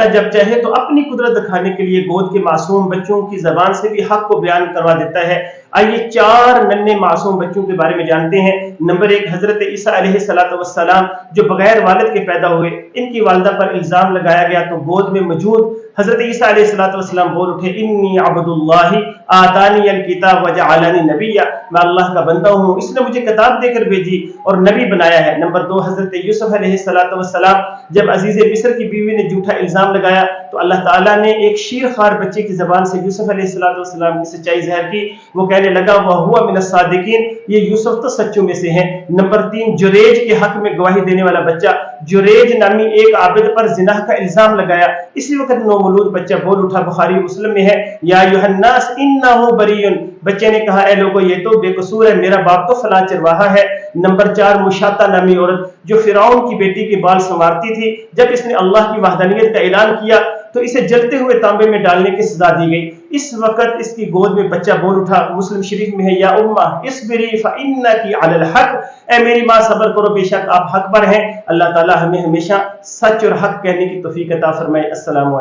जब चाहे तो अपनी कुदरत दिखाने के लिए गोद के मासूम बच्चों की जबान से भी हक को बयान करवा देता है। आइए 4 नन्हे मासूम बच्चों के बारे में जानते हैं। नंबर 1, हजरत ईसा अलैहिस्सलाम जो बगैर वालिद के पैदा हुए। इनकी वालिदा पर इल्जाम लगाया गया तो गोद में मौजूद हजरत ईसा अलैहिस्सलाम बोल उठे, इन्नी अब्दुल्लाहि आतानी अल किताब व जअलनी नबिय्या, मैं अल्लाह का बंदा हूँ, इसने मुझे किताब देकर भेजी और नबी बनाया है। नंबर 2, हजरत यूसुफ अलैहिस्सलाम जब अजीज मिस्र की बीवी ने झूठा इल्जाम लगाया तो अल्लाह ताला ने एक शीरखार बच्चे की जबान से यूसुफ अलैहिस्सलाम की सच्चाई ज़ाहिर की। वो कहने लगा वह हुआ मिनस सादिकीन, ये यूसुफ तो सच्चों में से हैं। नंबर 3, जुरेज के हक में गवाही देने वाला बच्चा। जुरेज नामी एक आबिद पर जिनाह का इल्जाम लगाया, इसी वक्त नौमौलूद बच्चा बोल उठा, बुखारी मुस्लिम में है, या अय्युहन्नास इन्नहु बरीउन, बच्चे ने कहा, ए लोगों ये तो बेकसूर है, मेरा बाप तो फलां चरवाहा है। नंबर 4, मुशाता नामी औरत जो फिरौन की बेटी के बाल संवारती थी, जब इसने अल्लाह की वहदानियत का ऐलान किया तो इसे जलते हुए तांबे में डालने की सजा दी गई। इस वक्त इसकी गोद में बच्चा बोल उठा, मुस्लिम शरीफ में है, या उम्मा इस्बिरी फइन्नकी अलल हक, ए मेरी माँ सब्र करो, बेशक आप हक पर हैं। अल्लाह ताला हमें हमेशा सच और हक कहने की तौफीक अता फरमाए। अस्सलाम वालेकुम।